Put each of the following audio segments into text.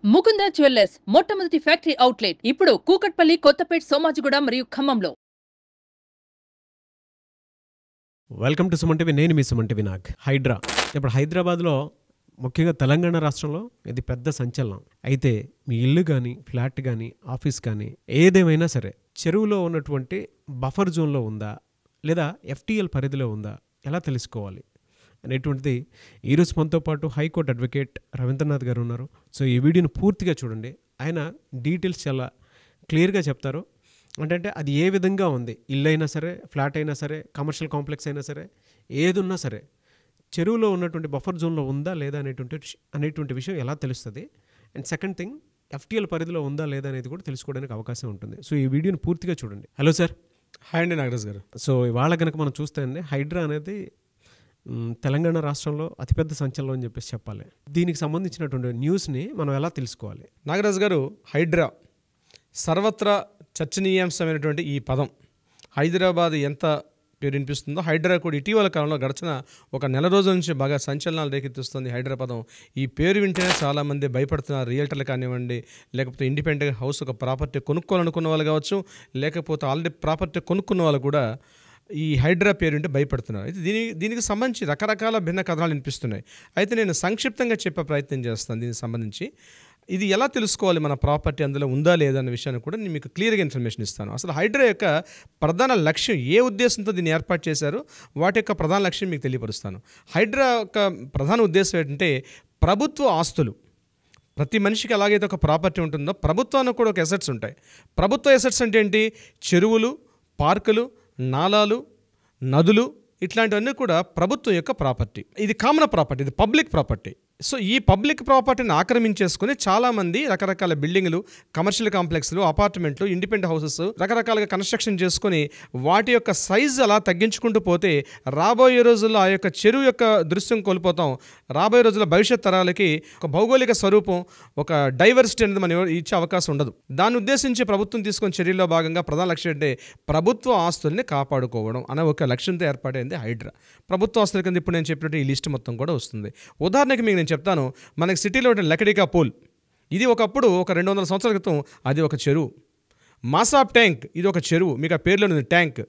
Mukunda jewellers మొట్టమొదటి factory outlet ఇప్పుడు కూకట్పల్లి, కొత్తపేట్, సోమాజిగూడ మరియు ఖమ్మంలో. Welcome to Suman TV. నేను మీ సుమన్ టీవీ నాగ్. హైడ్రా ఇప్పుడు హైదరాబాద్లో, ముఖ్యంగా తెలంగాణ రాష్ట్రంలో ఇది పెద్ద సంచలనం. అయితే మీ ఇల్లు కానీ, ఫ్లాట్ కానీ, ఆఫీస్ కానీ ఏదేమైనా సరే చెరువులో ఉన్నటువంటి బఫర్ జోన్లో ఉందా లేదా ఎఫ్టీఎల్ పరిధిలో ఉందా ఎలా తెలుసుకోవాలి అనేటువంటిది ఈరోజు మనతో పాటు హైకోర్టు అడ్వకేట్ రవీంద్రనాథ్ గారు ఉన్నారు. సో ఈ వీడియోని పూర్తిగా చూడండి. ఆయన డీటెయిల్స్ చాలా క్లియర్గా చెప్తారు. అంటే అది ఏ విధంగా ఉంది, ఇల్లు అయినా సరే, ఫ్లాట్ అయినా సరే, కమర్షియల్ కాంప్లెక్స్ అయినా సరే, ఏదున్నా సరే చెరువులో ఉన్నటువంటి బఫర్ జోన్లో ఉందా లేదా అనేటువంటి విషయం ఎలా తెలుస్తుంది. అండ్ సెకండ్ థింగ్, ఎఫ్టీఎల్ పరిధిలో ఉందా లేదా అనేది కూడా తెలుసుకోవడానికి అవకాశం ఉంటుంది. సో ఈ వీడియోని పూర్తిగా చూడండి. Hello sir. హాయ్ అండి నాగరాజ్ గారు. సో ఇవాళ కనుక మనం చూస్తే అండి, హైడ్రా అనేది తెలంగాణ రాష్ట్రంలో అతిపెద్ద సంచలనం అని చెప్పేసి చెప్పాలి. దీనికి సంబంధించినటువంటి న్యూస్ని మనం ఎలా తెలుసుకోవాలి? నాగరాజ్ గారు, హైడ్రా సర్వత్రా చర్చనీయాంశమైనటువంటి ఈ పదం హైదరాబాద్ ఎంత పేరు వినిపిస్తుందో, హైడ్రా కూడా ఇటీవల కాలంలో గడిచిన ఒక నెల రోజుల నుంచి బాగా సంచలనాలు రేకెత్తిస్తుంది. హైడ్రా పదం ఈ పేరు వింటేనే చాలామంది భయపడుతున్నారు. రియల్టర్లు కానివ్వండి, లేకపోతే ఇండిపెండెంట్ హౌస్ ఒక ప్రాపర్టీ కొనుక్కోవాలనుకున్న వాళ్ళు కావచ్చు, లేకపోతే ఆల్రెడీ ప్రాపర్టీ కొనుక్కున్న వాళ్ళు కూడా ఈ హైడ్రా పేరు వింటే భయపడుతున్నారు. అయితే దీనికి సంబంధించి రకరకాల భిన్న కథనాలు వినిపిస్తున్నాయి. అయితే నేను సంక్షిప్తంగా చెప్పే ప్రయత్నం చేస్తాను. దీనికి సంబంధించి ఇది ఎలా తెలుసుకోవాలి, మన ప్రాపర్టీ అందులో ఉందా లేదా అన్న విషయాన్ని కూడా నేను మీకు క్లియర్గా ఇన్ఫర్మేషన్ ఇస్తాను. అసలు హైడ్రా యొక్క ప్రధాన లక్ష్యం, ఏ ఉద్దేశంతో దీన్ని ఏర్పాటు చేశారు, వాటి యొక్క ప్రధాన లక్ష్యం మీకు తెలియపరుస్తాను. హైడ్రా యొక్క ప్రధాన ఉద్దేశం ఏంటంటే, ప్రభుత్వ ఆస్తులు, ప్రతి మనిషికి ఎలాగైతే ఒక ప్రాపర్టీ ఉంటుందో ప్రభుత్వానికి కూడా ఒక ఎసెట్స్ ఉంటాయి. ప్రభుత్వ ఎసెట్స్ అంటే ఏంటి? చెరువులు, పార్కులు, నాలాలు, నదులు, ఇట్లాంటివన్నీ కూడా ప్రభుత్వం యొక్క ప్రాపర్టీ. ఇది కామన్ ప్రాపర్టీ, ఇది పబ్లిక్ ప్రాపర్టీ. సో ఈ పబ్లిక్ ప్రాపర్టీని ఆక్రమించేసుకుని చాలామంది రకరకాల బిల్డింగులు, కమర్షియల్ కాంప్లెక్స్లు, అపార్ట్మెంట్లు, ఇండిపెండెంట్ హౌసెస్ రకరకాలుగా కన్స్ట్రక్షన్ చేసుకొని వాటి యొక్క సైజు అలా తగ్గించుకుంటూ పోతే రాబోయే రోజుల్లో ఆ యొక్క చెరువు యొక్క దృశ్యం కోల్పోతాం. రాబోయే రోజుల్లో భవిష్యత్ తరాలకి ఒక భౌగోళిక స్వరూపం, ఒక డైవర్సిటీ అనేది మనం ఇచ్చే అవకాశం ఉండదు. దాన్ని ఉద్దేశించి ప్రభుత్వం తీసుకున్న చర్యల్లో భాగంగా ప్రధాన లక్ష్యం అంటే ప్రభుత్వ ఆస్తుల్ని కాపాడుకోవడం అనే ఒక లక్ష్యంతో ఏర్పాటైంది హైడ్రా. ప్రభుత్వ ఆస్తుల కింద ఇప్పుడు నేను చెప్పినట్టు ఈ లిస్ట్ మొత్తం కూడా వస్తుంది. ఉదాహరణకి మీకు నేను చెప్తాను. మనకి సిటీలో లకడికా పూల్, ఇది ఒకప్పుడు ఒక 200 సంవత్సరాల క్రితం అది ఒక చెరువు. మాసాబ్ ట్యాంక్, ఇది ఒక చెరువు, మీకు ఆ పేర్లో ఉంది ట్యాంక్.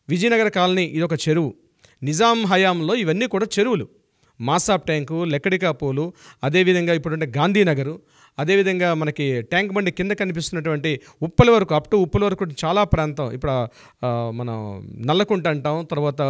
విజయనగర కాలనీ, ఇది ఒక చెరువు. నిజాం హయాంలో ఇవన్నీ కూడా చెరువులు. మాసాబ్ ట్యాంకు, లెక్కడికా పూలు, అదేవిధంగా ఇప్పుడుంటే గాంధీనగరు, అదేవిధంగా మనకి ట్యాంక్ బండి కింద కనిపిస్తున్నటువంటి ఉప్పల వరకు, అప్ టు ఉప్పల వరకు చాలా ప్రాంతం, ఇప్పుడు మనం నల్లకుంట అంటాం, తర్వాత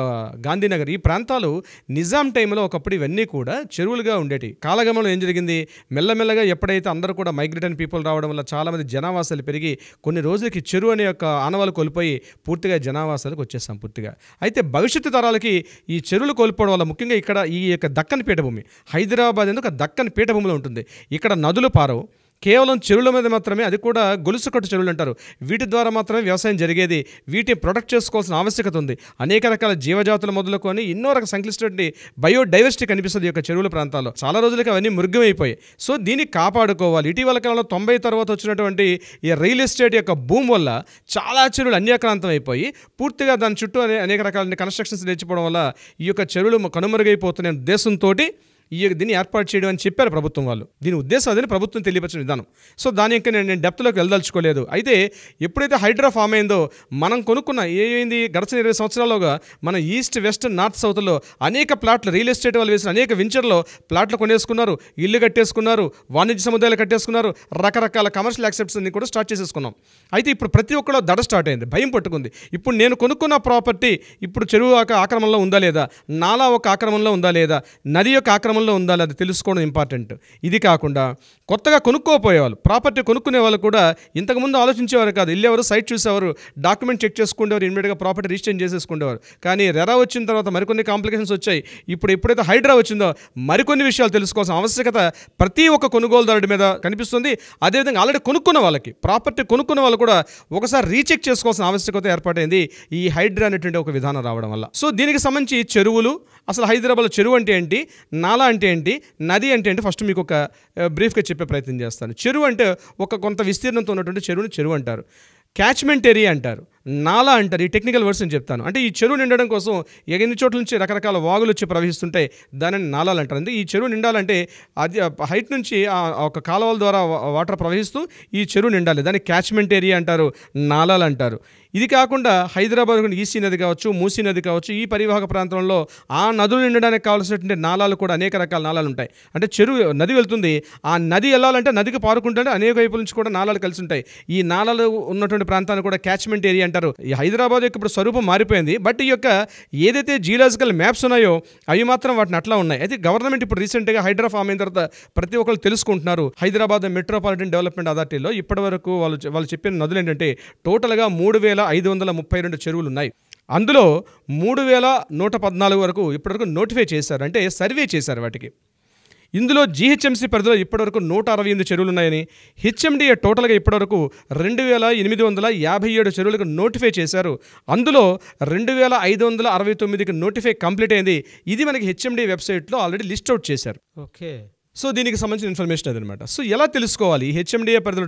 గాంధీనగర్, ఈ ప్రాంతాలు నిజాం టైంలో ఒకప్పుడు ఇవన్నీ కూడా చెరువులుగా ఉండేవి. కాలగమనంలో ఏం జరిగింది, మెల్లమెల్లగా ఎప్పుడైతే అందరూ కూడా మైగ్రేటెడ్ పీపుల్ రావడం వల్ల చాలామంది జనావాసాలు పెరిగి కొన్ని రోజులకి చెరువు అనే యొక్క ఆనవాళ్ళు కోల్పోయి పూర్తిగా జనావాసాలకు వచ్చేసాం పూర్తిగా. అయితే భవిష్యత్తు తరాలకి ఈ చెరువులు కోల్పోవడం వల్ల, ముఖ్యంగా ఇక్కడ ఈ యొక్క దక్కన్ పీఠభూమి, హైదరాబాద్ ఎందుకు దక్కన్ పీఠభూమిలో ఉంటుంది. ఇక్కడ నదులు పారవు, కేవలం చెరువుల మీద మాత్రమే, అది కూడా గొలుసు కట్టు చెరువులు అంటారు. వీటి ద్వారా మాత్రమే వ్యవసాయం జరిగేది. వీటిని ప్రొటెక్ట్ చేసుకోవాల్సిన ఆవశ్యకత ఉంది. అనేక రకాల జీవజాతులు మొదలుకొని ఎన్నో రకాల సంక్లిష్టమైన బయోడైవర్సిటీ కనిపిస్తుంది ఈ యొక్క చెరువుల ప్రాంతాల్లో. చాలా రోజులకి అవన్నీ మృగమైపోయాయి. సో దీన్ని కాపాడుకోవాలి. ఇటీవల కాలంలో 90 తర్వాత వచ్చినటువంటి ఈ రియల్ ఎస్టేట్ యొక్క భూమి వల్ల చాలా చెరువులు అన్యాక్రాంతం అయిపోయి పూర్తిగా దాని చుట్టూ అనేక రకాల కన్స్ట్రక్షన్స్ లేచిపోవడం వల్ల ఈ యొక్క చెరువులు కనుమరుగైపోతున్న ఉద్దేశంతో దీన్ని ఏర్పాటు చేయడం అని చెప్పారు ప్రభుత్వం వాళ్ళు. దీని ఉద్దేశం అదని ప్రభుత్వం తెలియపరిచిన విధానం. సో దాని యొక్క నేను డెప్త్లోకి వెళ్ళదలుచుకోలేదు. అయితే ఎప్పుడైతే హైడ్రా ఫామ్ అయిందో, మనం కొనుక్కున్న ఏమైంది, గడిచిన 20 సంవత్సరాలుగా మన ఈస్ట్, వెస్ట్, నార్త్, సౌత్లో అనేక ప్లాట్లు, రియల్ ఎస్టేట్ వాళ్ళు వేసిన అనేక వెంచర్లో ప్లాట్లు కొనేసుకున్నారు, ఇల్లు కట్టేసుకున్నారు, వాణిజ్య సముదాయాలు కట్టేసుకున్నారు, రకరకాల కమర్షియల్ యాక్సెప్ట్స్ అన్ని కూడా స్టార్ట్ చేసేసుకున్నాం. అయితే ఇప్పుడు ప్రతి ఒక్కరు దడ స్టార్ట్ అయింది, భయం పట్టుకుంది. ఇప్పుడు నేను కొనుక్కున్న ప్రాపర్టీ ఇప్పుడు చెరువు ఆక్రమణలో ఉందా లేదా, నాలా ఒక ఆక్రమణలో ఉందా లేదా, నది యొక్క ఆక్రమణలో ఉందా లేదా తెలుసుకోవడం ఇంపార్టెంట్. ఇది కాకుండా కొత్తగా కొనుక్కోపోయేవాళ్ళు, ప్రాపర్టీ కొనుక్కునే వాళ్ళు కూడా ఇంతకుముందు ఆలోచించేవారు కాదు. వెళ్ళేవారు, సైట్ చూసేవారు, డాక్యుమెంట్ చెక్ చేసుకునేవారు, ఇమ్మీడియట్గా ప్రాపర్టీ రిజిస్టర్ చేసేసుకునేవారు. కానీ రెరా వచ్చిన తర్వాత మరికొన్ని కాంప్లికేషన్స్ వచ్చాయి. ఇప్పుడు ఎప్పుడైతే హైడ్రా వచ్చిందో మరికొన్ని విషయాలు తెలుసుకోవాల్సిన ఆవశ్యకత ప్రతి ఒక్క కొనుగోలుదారుడి మీద కనిపిస్తుంది. అదేవిధంగా ఆల్రెడీ కొనుక్కున్న వాళ్ళకి, ప్రాపర్టీ కొనుక్కున్న వాళ్ళు కూడా ఒకసారి రీచెక్ చేసుకోవాల్సిన ఆవశ్యకత ఏర్పాటైంది ఈ హైడ్రా అనేటువంటి ఒక విధానం రావడం వల్ల. సో దీనికి సంబంధించి చెరువులు, అసలు హైదరాబాద్లో చెరువు అంటే ఏంటి, నాలా అంటే ఏంటి, నది అంటే ఏంటి, ఫస్ట్ మీకు ఒక బ్రీఫ్గా చెప్పే ప్రయత్నం చేస్తాను. చెరువు అంటే ఒక కొంత విస్తీర్ణంతో ఉన్నటువంటి చెరువుని చెరువు అంటారు. క్యాచ్మెంట్ ఏరియా అంటారు. నాలా అంటారు. ఈ టెక్నికల్ వర్డ్స్ నేను చెప్తాను. అంటే ఈ చెరువు నిండడం కోసం ఎన్ని చోట్ల నుంచి రకరకాల వాగులు వచ్చి ప్రవహిస్తుంటాయి, దానిని నాలాలు అంటారు. అంటే ఈ చెరువు నిండాలంటే అది హైట్ నుంచి ఒక కాలువల ద్వారా వాటర్ ప్రవహిస్తూ ఈ చెరువు నిండాలి. దాన్ని క్యాచ్మెంట్ ఏరియా అంటారు, నాలాలు అంటారు. ఇది కాకుండా హైదరాబాద్ ఈసీ నది కావచ్చు, మూసీ నది కావచ్చు, ఈ పరివాహక ప్రాంతంలో ఆ నదులు నిండడానికి కావాల్సినటువంటి నాలాలు కూడా అనేక రకాల నాలాలు ఉంటాయి. అంటే చెరువు నది వెళ్తుంది, ఆ నది వెళ్ళాలంటే నదికి పారుకుంటే అనేక వైపుల నుంచి కూడా నాలాలు కలిసి ఉంటాయి. ఈ నాలాలు ఉన్నటువంటి ప్రాంతాన్ని కూడా క్యాచ్మెంట్ ఏరియా అంటారు. ఈ హైదరాబాద్ యొక్క ఇప్పుడు స్వరూపం మారిపోయింది, బట్ ఈ యొక్క ఏదైతే జియోలాజికల్ మ్యాప్స్ ఉన్నాయో అవి మాత్రం వాటిని అట్లా ఉన్నాయి. అయితే గవర్నమెంట్ ఇప్పుడు రీసెంట్గా హైడ్రా ఫామ్ అయిన తర్వాత ప్రతి ఒక్కరు తెలుసుకుంటున్నారు. హైదరాబాద్ మెట్రోపాలిటన్ డెవలప్మెంట్ అథారిటీలో ఇప్పటి వరకు వాళ్ళు చెప్పిన నదులు ఏంటంటే టోటల్గా 3,532 చెరువులు ఉన్నాయి. అందులో 3,114 వరకు ఇప్పటివరకు నోటిఫై చేశారు, అంటే సర్వే చేశారు వాటికి. ఇందులో జీహెచ్ఎంసీ పరిధిలో ఇప్పటివరకు 168 చెరువులు ఉన్నాయని, హెచ్ఎండిఏ టోటల్గా ఇప్పటివరకు 2,857 చెరువులకు నోటిఫై చేశారు. అందులో 2,569కి నోటిఫై కంప్లీట్ అయింది. ఇది మనకి హెచ్ఎండి వెబ్సైట్లో ఆల్రెడీ లిస్ట్ అవుట్ చేశారు. ఓకే. సో దీనికి సంబంధించిన ఇన్ఫర్మేషన్ అదనమాట. సో ఎలా తెలుసుకోవాలి హెచ్ఎండిఏ పరిధిలో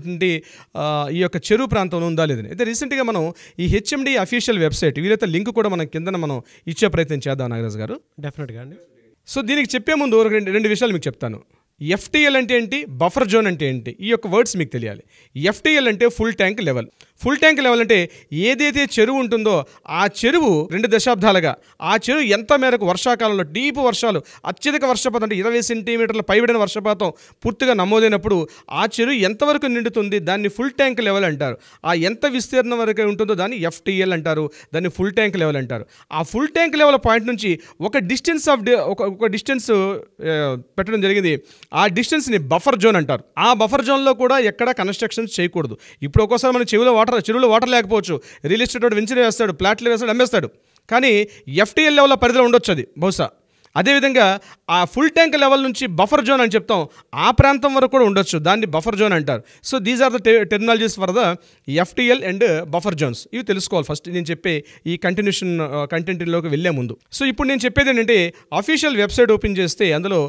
ఈ యొక్క చెరువు ప్రాంతంలో ఉందా లేదని? అయితే రీసెంట్గా మనం ఈ హెచ్ఎండిఏ అఫీషియల్ వెబ్సైట్ వీలైతే లింక్ కూడా మనం కింద మనం ఇచ్చే ప్రయత్నం చేద్దాం నాగరాజు గారు. డెఫినెట్గా అండి. సో దీనికి చెప్పే ముందు రెండు విషయాలు మీకు చెప్తాను. ఎఫ్టీఎల్ అంటే ఏంటి, బఫర్ జోన్ అంటే ఏంటి, ఈ యొక్క వర్డ్స్ మీకు తెలియాలి. ఎఫ్టీఎల్ అంటే full tank level. Full tank level అంటే ఏదైతే చెరువు ఉంటుందో ఆ చెరువు 2 దశాబ్దాలుగా ఆ చెరువు ఎంత మేరకు వర్షాకాలంలో డీప్ వర్షాలు, అత్యధిక వర్షపాతం అంటే 20 సెంటీమీటర్ల పైబడిన వర్షపాతం పూర్తిగా నమోదైనప్పుడు ఆ చెరువు ఎంతవరకు నిండుతుంది, దాన్ని ఫుల్ ట్యాంక్ లెవెల్ అంటారు. ఆ ఎంత విస్తీర్ణం వరకు ఉంటుందో దాన్ని ఎఫ్టీఎల్ అంటారు, దాన్ని ఫుల్ ట్యాంక్ లెవెల్ అంటారు. ఆ ఫుల్ ట్యాంక్ లెవెల్ పాయింట్ నుంచి ఒక డిస్టెన్స్ పెట్టడం జరిగింది. ఆ డిస్టెన్స్ని బఫర్ జోన్ అంటారు. ఆ బఫర్ జోన్లో కూడా ఎక్కడ కన్స్ట్రక్షన్స్ చేయకూడదు. ఇప్పుడు ఒక్కోసారి మన చెరువులో వాటర్ లేకపోవచ్చు, రియల్ ఎస్టేట్ వాడు వెంచర్ వేస్తాడు, ప్లాట్లు వేస్తాడు, అమ్మేస్తాడు. కానీ ఎఫ్టీఎల్ లెవెల్ పరిధిలో ఉండొచ్చు అది బహుశా. అదేవిధంగా ఆ ఫుల్ ట్యాంక్ లెవెల్ నుంచి బఫర్ జోన్ అని చెప్తాం, ఆ ప్రాంతం వరకు కూడా ఉండొచ్చు, దాన్ని బఫర్ జోన్ అంటారు. So these are the terminologies for the FTL and buffer zones. ఇవి తెలుసుకోవాలి ఫస్ట్ నేను చెప్పే ఈ కంటెంట్లోకి వెళ్ళే ముందు. సో ఇప్పుడు నేను చెప్పేది ఏంటంటే అఫీషియల్ వెబ్సైట్ ఓపెన్ చేస్తే అందులో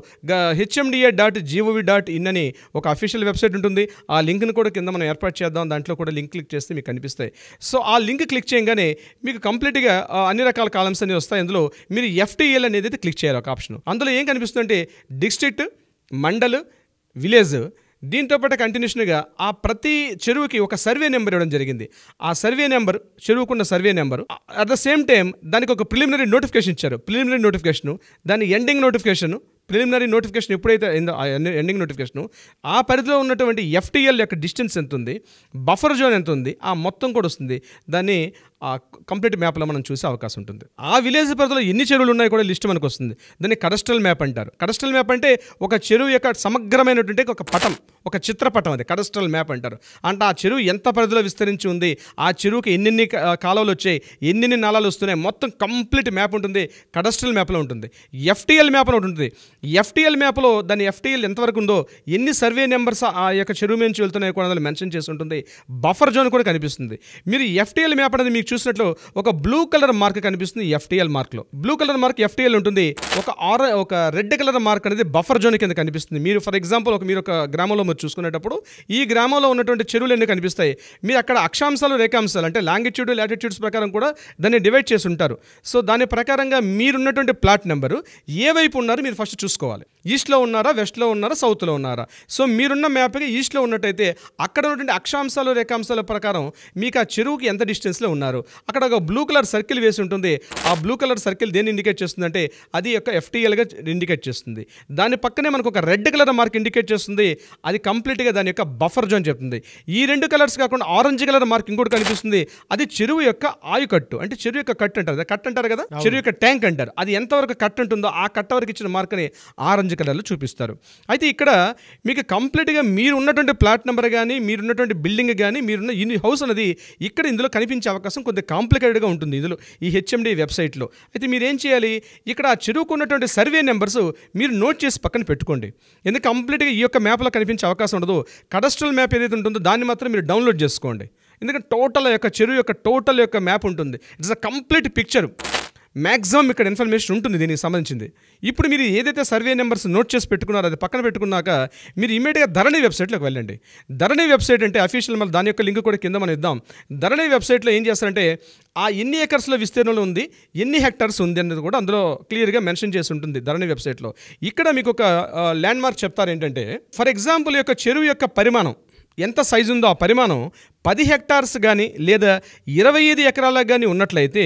hmda.gov.in అని ఒక అఫీషియల్ వెబ్సైట్ ఉంటుంది. ఆ లింక్ను కూడా కింద మనం ఏర్పాటు చేద్దాం, దాంట్లో కూడా లింక్ క్లిక్ చేస్తే మీకు కనిపిస్తాయి. సో ఆ లింక్ క్లిక్ చేయగానే మీకు కంప్లీట్గా అన్ని రకాల కాలమ్స్ అన్ని వస్తాయి. అందులో మీరు ఎఫ్టీఎల్ అనేది అయితే క్లిక్ చేయాలి ఒక ఆప్షన్. అందులో ఏం కనిపిస్తుందంటే డిస్ట్రిక్ట్, మండల్, విలేజ్, దీంతో పాటు కంటిన్యూషన్గా ఆ ప్రతి చెరువుకి ఒక సర్వే నెంబర్ ఇవ్వడం జరిగింది. ఆ సర్వే నెంబర్, చెరువుకున్న survey number, at the same time దానికి ఒక ప్రిలిమినరీ నోటిఫికేషన్ ఇచ్చారు. ప్రిలిమినరీ నోటిఫికేషను, దాని ఎండింగ్ నోటిఫికేషను. ప్రిలిమినరీ నోటిఫికేషన్ ఎప్పుడైతే ఎండింగ్ నోటిఫికేషను, ఆ పరిధిలో ఉన్నటువంటి ఎఫ్టీఎల్ యొక్క డిస్టెన్స్ ఎంత ఉంది, బఫర్ జోన్ ఎంత ఉంది, ఆ మొత్తం కూడా వస్తుంది. దాన్ని ఆ కంప్లీట్ మ్యాప్లో మనం చూసే అవకాశం ఉంటుంది. ఆ విలేజ్ పరిధిలో ఎన్ని చెరువులు ఉన్నాయో కూడా లిస్ట్ మనకు వస్తుంది. దాన్ని కడస్ట్రల్ మ్యాప్ అంటారు. కడస్ట్రల్ మ్యాప్ అంటే ఒక చెరువు యొక్క సమగ్రమైనటువంటి ఒక పటం, ఒక చిత్రపటం, అది కడస్ట్రల్ మ్యాప్ అంటారు. అంటే ఆ చెరువు ఎంత పరిధిలో విస్తరించి ఉంది, ఆ చెరువుకి ఎన్ని కాలువలు వచ్చాయి, ఎన్ని నాలాలు వస్తున్నాయి, మొత్తం కంప్లీట్ మ్యాప్ ఉంటుంది, కడస్ట్రల్ మ్యాప్లో ఉంటుంది. ఎఫ్టీఎల్ మ్యాప్ అని ఉంటుంది. ఎఫ్టీఎల్ మ్యాప్లో దాని ఎఫ్టీఎల్ ఎంతవరకు ఉందో, ఎన్ని సర్వే నెంబర్స్ ఆ యొక్క చెరువు నుంచి వెళ్తున్నాయో కూడా అందులో మెన్షన్ చేసి ఉంటుంది. బఫర్ జోన్ కూడా కనిపిస్తుంది. మీరు ఎఫ్టీఎల్ మ్యాప్ అనేది మీకు చూసినట్లు ఒక బ్లూ కలర్ మార్క్ కనిపిస్తుంది. ఎఫ్టీఎల్ మార్క్లో బ్లూ కలర్ మార్క్ ఎఫ్టీఎల్ ఉంటుంది. ఒక రెడ్ కలర్ మార్క్ అనేది బఫర్ జోన్ కింద కనిపిస్తుంది. మీరు ఫర్ ఎగ్జాంపుల్ మీరు ఒక గ్రామంలో మీరు చూసుకునేటప్పుడు ఈ గ్రామంలో ఉన్నటువంటి చెరువులు ఎన్ని కనిపిస్తాయి, మీరు అక్కడ అక్షాంశాలు, రేఖాంశాలు అంటే లాంగిట్యూడ్, లాటిట్యూడ్స్ ప్రకారం కూడా దాన్ని డివైడ్ చేసి ఉంటారు. సో దాని ప్రకారంగా మీరున్నటువంటి ప్లాట్ నెంబరు ఏ వైపు ఉన్నారు మీరు ఫస్ట్ చూసుకోవాలి. ఈస్ట్లో ఉన్నారా, వెస్ట్లో ఉన్నారా, సౌత్లో ఉన్నారా. సో మీరున్న మ్యాప్కి ఈస్ట్లో ఉన్నట్టయితే అక్కడ ఉన్నటువంటి అక్షాంశాలు, రేఖాంశాల ప్రకారం మీకు ఆ చెరువుకి ఎంత డిస్టెన్స్లో ఉన్నారు. అక్కడ ఒక బ్లూ కలర్ సర్కిల్ వేసి ఉంటుంది. ఆ బ్లూ కలర్ సర్కిల్ దేన్ని ఇండికేట్ చేస్తుందంటే అది యొక్క ఎఫ్టీఎల్గా ఇండికేట్ చేస్తుంది. దాని పక్కనే మనకు ఒక రెడ్ కలర్ మార్క్ ఇండికేట్ చేస్తుంది. అది కంప్లీట్గా దాని యొక్క బఫర్ జోన్ చెప్తుంది. ఈ 2 కలర్స్ కాకుండా ఆరెంజ్ కలర్ మార్క్ ఇంకోటి కనిపిస్తుంది. అది చెరువు యొక్క ఆయుకట్టు, అంటే చెరువు యొక్క కట్ అంటారు. కట్ అంటారు కదా, చెరువు యొక్క ట్యాంక్ అంటారు. అది ఎంతవరకు కట్ ఉంటుందో ఆ కట్ వరకు ఇచ్చిన మార్క్ని ఆరెంజ్ కలర్లో చూపిస్తారు. అయితే ఇక్కడ మీకు కంప్లీట్గా మీరు ఉన్నటువంటి ప్లాట్ నెంబర్ కానీ, మీరున్నటువంటి బిల్డింగ్ కానీ, మీరున్న ఈ హౌస్ అనేది ఇక్కడ ఇందులో కనిపించే అవకాశం కొద్దిగా కాంప్లికేటెడ్గా ఉంటుంది ఇందులో ఈ హెచ్ఎండి వెబ్సైట్లో. అయితే మీరేం చేయాలి, ఇక్కడ ఆ చెరువుకు ఉన్నటువంటి సర్వే నెంబర్స్ మీరు నోట్ చేసి పక్కన పెట్టుకోండి. ఎందుకు కంప్లీట్గా ఈ యొక్క మ్యాప్లో కనిపించే అవకాశం ఉండదు. కడస్ట్రల్ మ్యాప్ ఏదైతే ఉంటుందో దాన్ని మాత్రం మీరు డౌన్లోడ్ చేసుకోండి. ఎందుకంటే చెరువు యొక్క టోటల్ యొక్క మ్యాప్ ఉంటుంది. It's a complete picture. Maximum ఇక్కడ ఇన్ఫర్మేషన్ ఉంటుంది దీనికి సంబంధించింది. ఇప్పుడు మీరు ఏదైతే సర్వే నెంబర్స్ నోట్ చేసి పెట్టుకున్నారో అది పక్కన పెట్టుకున్నాక మీరు ఇమీడియట్గా ధరణి వెబ్సైట్లోకి వెళ్ళండి. ధరణి వెబ్సైట్ అంటే అఫీషియల్, మళ్ళీ దాని యొక్క లింక్ కూడా కింద మనం ఇద్దాం. ధరణి వెబ్సైట్లో ఏం చేస్తారంటే ఆ ఎన్ని ఏకర్స్లో విస్తీర్ణంలో ఉంది, ఎన్ని హెక్టార్స్ ఉంది అనేది కూడా అందులో క్లియర్గా మెన్షన్ చేసి ఉంటుంది ధరణి వెబ్సైట్లో. ఇక్కడ మీకు ఒక ల్యాండ్ మార్క్ చెప్తారు ఏంటంటే, ఫర్ ఎగ్జాంపుల్ యొక్క చెరువు యొక్క పరిమాణం ఎంత సైజు ఉందో ఆ పరిమాణం 10 హెక్టార్స్ కానీ లేదా 25 ఎకరాలకు కానీ ఉన్నట్లయితే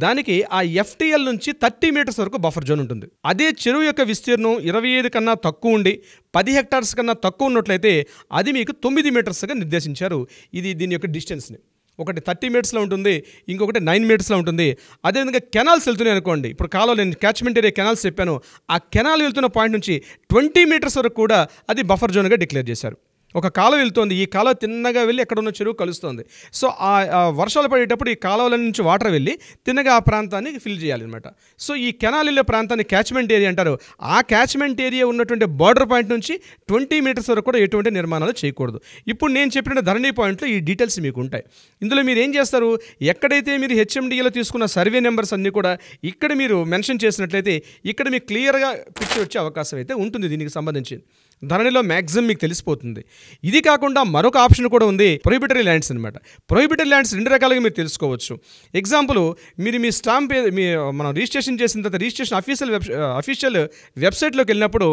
దానికి ఆ FTL నుంచి 30 మీటర్స్ వరకు బఫర్ జోన్ ఉంటుంది. అదే చెరువు యొక్క విస్తీర్ణం 25 కన్నా తక్కువ ఉండి 10 హెక్టార్స్ కన్నా తక్కువ ఉన్నట్లయితే అది మీకు 9 మీటర్స్గా నిర్దేశించారు. ఇది దీని యొక్క డిస్టెన్స్ని. ఒకటి 30 మీటర్స్లో ఉంటుంది, ఇంకొకటి 9 మీటర్స్లో ఉంటుంది. అదేవిధంగా కెనాల్స్ వెళ్తున్నాయి అనుకోండి, ఇప్పుడు కాలువ నేను క్యాచ్మెంట్ ఏరియా కెనాల్స్ చెప్పాను, ఆ కెనాల్ వెళ్తున్న పాయింట్ నుంచి 20 మీటర్స్ వరకు కూడా అది బఫర్ జోన్గా డిక్లేర్ చేశారు. ఒక కాలువ వెళ్తుంది, ఈ కాలువ తిన్నగా వెళ్ళి ఎక్కడ ఉన్న చెరువు కలుస్తుంది. సో ఆ వర్షాలు పడేటప్పుడు ఈ కాలువల నుంచి వాటర్ వెళ్ళి తిన్నగా ఆ ప్రాంతాన్ని ఫిల్ చేయాలన్నమాట. సో ఈ కెనాల్ వెళ్ళే ప్రాంతాన్ని క్యాచ్మెంట్ ఏరియా అంటారు. ఆ క్యాచ్మెంట్ ఏరియా ఉన్నటువంటి బార్డర్ పాయింట్ నుంచి 20 మీటర్స్ వరకు కూడా ఎటువంటి నిర్మాణాలు చేయకూడదు. ఇప్పుడు నేను చెప్పిన ధరణి పాయింట్లో ఈ డీటెయిల్స్ మీకు ఉంటాయి. ఇందులో మీరు ఏం చేస్తారు, ఎక్కడైతే మీరు HMDAలో తీసుకున్న సర్వే నెంబర్స్ అన్నీ కూడా ఇక్కడ మీరు మెన్షన్ చేసినట్లయితే ఇక్కడ మీకు క్లియర్గా పిక్చర్ వచ్చే అవకాశం అయితే ఉంటుంది. దీనికి సంబంధించి ధరణిలో మ్యాక్సిమం మీకు తెలిసిపోతుంది. ఇది కాకుండా మరొక ఆప్షన్ కూడా ఉంది, ప్రొహిబిటరీ ల్యాండ్స్ అనమాట. ప్రొహిబిటరీ ల్యాండ్స్ 2 రకాలుగా మీరు తెలుసుకోవచ్చు. ఎగ్జాంపుల్, మీరు మీ స్టాంప్ మనం రిజిస్ట్రేషన్ చేసిన తర్వాత రిజిస్ట్రేషన్ అఫీషియల్ వెబ్సైట్లోకి వెళ్ళినప్పుడు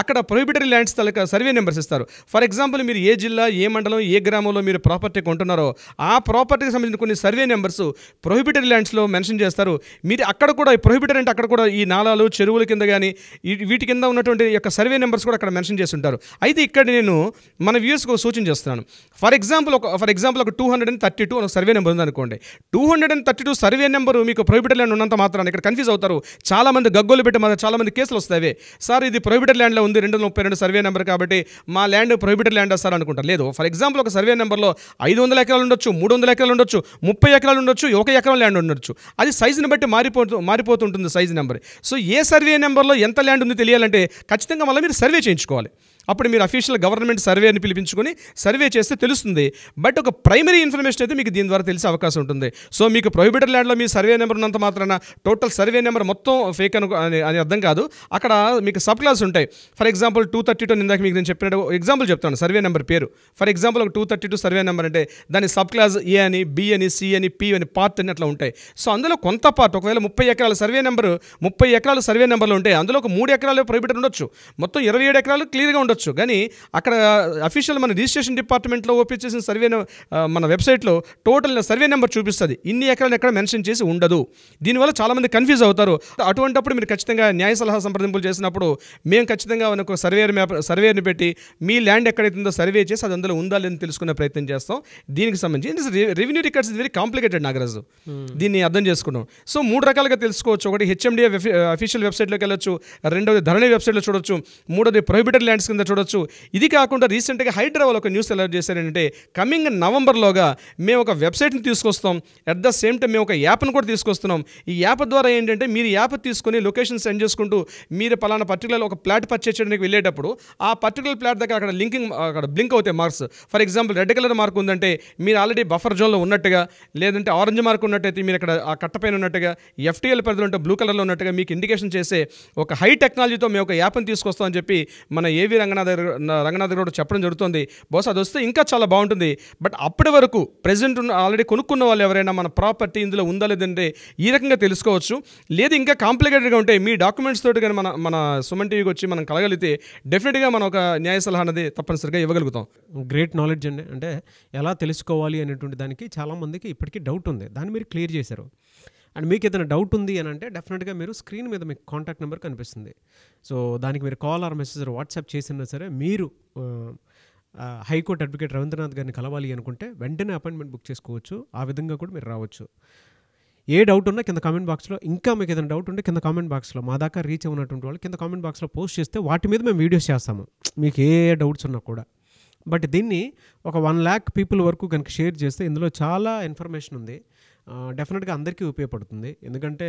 అక్కడ ప్రొహిబిటరీ ల్యాండ్స్ తలక సర్వే నెంబర్స్ ఇస్తారు. ఫర్ ఎగ్జాంపుల్, మీరు ఏ జిల్లా, ఏ మండలం, ఏ గ్రామంలో మీరు ప్రాపర్టీ కొంటున్నారో ఆ ప్రాపర్టీకి సంబంధించిన కొన్ని సర్వే నెంబర్స్ ప్రొహిబిటరీ ల్యాండ్స్లో మెన్షన్ చేస్తారు. మీరు అక్కడ కూడా ప్రొహిబిటరీ అంటే అక్కడ కూడా ఈ నాలాలు, చెరువుల కింద కానీ వీటి కింద ఉన్నటువంటి యొక్క సర్వే నెంబర్స్ కూడా అక్కడ మెన్షన్ చేసి ఉంటారు. అయితే ఇక్కడ నేను మన వ్యూస్కి ఒక సూచన చేస్తున్నాను. ఫర్ ఎగ్జాంపుల్ ఒక 232 ఒక సర్వే నెంబర్ ఉందనుకోండి. 232 సర్వే నెంబరు మీకు ప్రొహిబిటెడ్ ల్యాండ్ ఉన్నంత మాత్రాన ఇక్కడ కన్ఫ్యూజ్ అవుతారు. చాలామంది గగ్గోలు పెట్టి చాలామంది కేసులు వస్తాయి. సార్ ఇది ప్రొహిబిటెడ్ ల్యాండ్లో ఉంది, 232 సర్వే నెంబర్ కాబట్టి మా ల్యాండ్ ప్రొహిబిటెడ్ ల్యాండ్ సార్ అనుకుంటారు. లేదు, ఫర్ ఎగ్జాంపుల్ ఒక సర్వే నెంబర్లో 500 ఎకరాలు ఉండొచ్చు, 300 ఎకరాలు ఉండొచ్చు, 30 ఎకరాలు ఉండొచ్చు, 1 ఎకరం ల్యాండ్ ఉండొచ్చు. అది సైజుని బట్టి మారిపోతుంటుంది సైజు నెంబర్. సో ఏ సర్వే నెంబర్లో ఎంత ల్యాండ్ ఉంది తెలియాలంటే ఖచ్చితంగా మళ్ళీ మీరు సర్వే చేయించుకోవాలి. అప్పుడు మీరు అఫీషియల్ గవర్నమెంట్ సర్వేని పిలిపించుకొని సర్వే చేస్తే తెలుస్తుంది. బట్ ఒక ప్రైమరీ ఇన్ఫర్మేషన్ అయితే మీకు దీని ద్వారా తెలిసే అవకాశం ఉంటుంది. సో మీకు ప్రొహిబిటెడ్ ల్యాండ్లో మీ సర్వే నెంబర్ ఉన్నంత మాత్రాన టోటల్ సర్వే నెంబర్ మొత్తం ఫేక్ అని అర్థం కాదు. అక్కడ మీకు సబ్ క్లాస్ ఉంటాయి. ఫర్ ఎగ్జాంపుల్ 232 ఇందాక మీకు నేను చెప్పినట్టు ఎగ్జాంపుల్ చెప్తాను, సర్వే నెంబర్ పేరు. ఫర్ ఎగ్జాంపుల్ ఒక 232 సర్వే నెంబర్ అంటే దాని సబ్ క్లాస్ A అని, B అని, C అని, P అని, పార్ట్ అని అట్లా ఉంటాయి. సో అందులో కొంత పార్ట్, ఒకవేళ 30 ఎకరాల సర్వే నెంబరు 30 ఎకరాలు సర్వే నెంబర్లు ఉంటాయి, అందులో ఒక 3 ఎకరాలు ప్రొహిబిటెడ్ ఉండొచ్చు, మొత్తం 27 ఎకరాలు క్లియర్గా ఉండొచ్చు. కానీ అక్కడ అఫీషియల్ మన రిజిస్ట్రేషన్ డిపార్ట్మెంట్లో ఓపెన్ చేసిన సర్వే మన వెబ్సైట్లో టోటల్ సర్వే నెంబర్ చూపిస్తుంది, ఇన్ని ఎకరాలు ఎక్కడ మెన్షన్ చేసి ఉండదు. దీనివల్ల చాలామంది కన్ఫ్యూజ్ అవుతారు. అటువంటిప్పుడు మీరు ఖచ్చితంగా న్యాయ సలహా సంప్రదింపులు చేసినప్పుడు మేము ఖచ్చితంగా ఒక సర్వేని పెట్టి మీ ల్యాండ్ ఎక్కడైతే ఉందో సర్వే చేసి అది అందులో ఉందా లేదని తెలుసుకునే ప్రయత్నం చేస్తాం. దీనికి సంబంధించి revenue records very complicated Nagaraju, దీన్ని అర్థం చేసుకున్నాం. సో 3 రకాలుగా తెలుసుకోవచ్చు. ఒకటి HMDA అఫీషియల్ వెబ్సైట్లోకి వెళ్ళొచ్చు, రెండోది ధరణి వెబ్సైట్లో చూడొచ్చు, మూడోది ప్రొహిబిటెడ్ ల్యాండ్స్ కింద చూడొచ్చు. ఇది కాకుండా రీసెంట్గా హైడ్రా వాళ్ళు ఒక న్యూస్ అలర్ట్ చేశారంటే కమింగ్ నవంబర్లోగా మేము ఒక వెబ్సైట్ని తీసుకొస్తాం, అట్ ద సేమ్ టైం మేము ఒక యాప్ను కూడా తీసుకొస్తున్నాం. ఈ యాప్ ద్వారా ఏంటంటే మీరు యాప్ తీసుకుని లొకేషన్ సెండ్ చేసుకుంటూ మీరు పలానా పర్టికులర్ ఒక ప్లాట్ పర్చేస్ చేయడానికి వెళ్ళేటప్పుడు ఆ పర్టికులర్ ప్లాట్ దగ్గర అక్కడ బ్లింక్ అవుతాయి marks. For example red colour mark ఉందంటే మీరు ఆల్రెడీ బఫర్ జోన్లో ఉన్నట్టుగా, లేదంటే ఆరెంజ్ మార్క్ ఉన్నట్టయితే మీరు అక్కడ ఆ కట్టపైన ఉన్నట్టుగా, FTL పరిధిలో ఉంటే బ్లూ కలర్లో ఉన్నట్టుగా మీకు ఇండికేషన్ చేసే ఒక హై టెక్నాలజీతో మేము ఒక యాప్ని తీసుకొస్తామని చెప్పి మన ఏవి రంగనాథ్ కూడా చెప్పడం జరుగుతుంది. బహుశా అది వస్తే ఇంకా చాలా బాగుంటుంది. బట్ అప్పటి వరకు ప్రెజెంట్ ఆల్రెడీ కొనుక్కున్న వాళ్ళు ఎవరైనా మన ప్రాపర్టీ ఇందులో ఉందా లేదంటే ఈ రకంగా తెలుసుకోవచ్చు. లేదు ఇంకా కాంప్లికేటెడ్గా ఉంటే మీ డాక్యుమెంట్స్ తోటి కానీ మన సుమన్ టీవీకి వచ్చి మనం కలగలిగితే డెఫినెట్గా మనం ఒక న్యాయ సలహా అనేది తప్పనిసరిగా ఇవ్వగలుగుతాం. గ్రేట్ నాలెడ్జ్ అండి. అంటే ఎలా తెలుసుకోవాలి అనేటువంటి దానికి చాలామందికి ఇప్పటికీ డౌట్ ఉంది, దాన్ని మీరు క్లియర్ చేశారు. అండ్ మీకు ఏదైనా డౌట్ ఉంది అని అంటే డెఫినెట్గా మీరు స్క్రీన్ మీద మీకు కాంటాక్ట్ నెంబర్ కనిపిస్తుంది. సో దానికి మీరు కాల్ ఆర్ మెసేజ్ వాట్సాప్ చేసినా సరే మీరు హైకోర్టు అడ్వకేట్ రవీంద్రనాథ్ గారిని కలవాలి అనుకుంటే వెంటనే అపాయింట్మెంట్ బుక్ చేసుకోవచ్చు. ఆ విధంగా కూడా మీరు రావచ్చు. ఏ డౌట్ ఉన్నా కింద కామెంట్ బాక్స్లో, ఇంకా మీకు ఏదైనా డౌట్ ఉంటే కింద కామెంట్ బాక్స్లో మా దాకా రీచ్ అవునటువంటి వాళ్ళు కింద కామెంట్ బాక్స్లో పోస్ట్ చేస్తే వాటి మీద మేము వీడియోస్ చేస్తాము, మీకు ఏ డౌట్స్ ఉన్నా కూడా. బట్ దీన్ని ఒక 1 lakh పీపుల్ వరకు కనుక షేర్ చేస్తే ఇందులో చాలా ఇన్ఫర్మేషన్ ఉంది. డెఫినెట్గా అందరికీ ఉపయోగపడుతుంది. ఎందుకంటే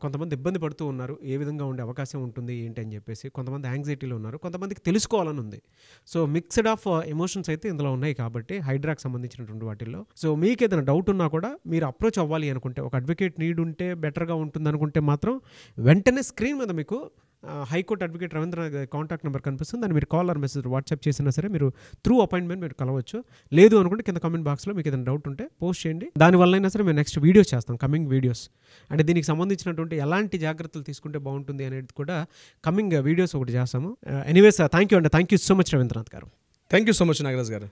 కొంతమంది ఇబ్బంది పడుతూ ఉన్నారు, ఏ విధంగా ఉండే అవకాశం ఉంటుంది ఏంటి అని చెప్పేసి. కొంతమంది యాంగ్జైటీలో ఉన్నారు, కొంతమందికి తెలుసుకోవాలని ఉంది. సో మిక్స్డ్ ఆఫ్ ఎమోషన్స్ అయితే ఇందులో ఉన్నాయి కాబట్టి హైడ్రాకి సంబంధించినటువంటి వాటిల్లో. సో మీకు ఏదైనా డౌట్ ఉన్నా కూడా మీరు అప్రోచ్ అవ్వాలి అనుకుంటే, ఒక అడ్వకేట్ నీడ్ ఉంటే బెటర్గా ఉంటుంది అనుకుంటే మాత్రం వెంటనే స్క్రీన్ మీద మీకు హైకోర్టు అడ్వకేట్ రవీంద్రనాథ్ గారి కాంటాక్ట్ నెంబర్ కనిపిస్తుంది. దాన్ని మీరు కాల్ ఆర్ మెసేజ్ వాట్సాప్ చేసినా సరే మీరు త్రూ అపాయింట్మెంట్ మీరు కలవచ్చు. లేదు అనుకుంటే కింద కామెంట్ బాక్స్లో మీకు ఏదైనా డౌట్ ఉంటే పోస్ట్ చేయండి. దానివల్ల అయినా సరే మేము నెక్స్ట్ వీడియోస్ చేస్తాం, కమింగ్ వీడియోస్. అంటే దీనికి సంబంధించినటువంటి ఎలాంటి జాగ్రత్తలు తీసుకుంటే బాగుంటుంది అనేది కూడా కమింగ్ వీడియోస్ ఒకటి చేస్తాము. ఎనీవేస్ థ్యాంక్ యూ అండి. Thank you so much Ravindranath garu. Thank you so much Nagaraj గారు.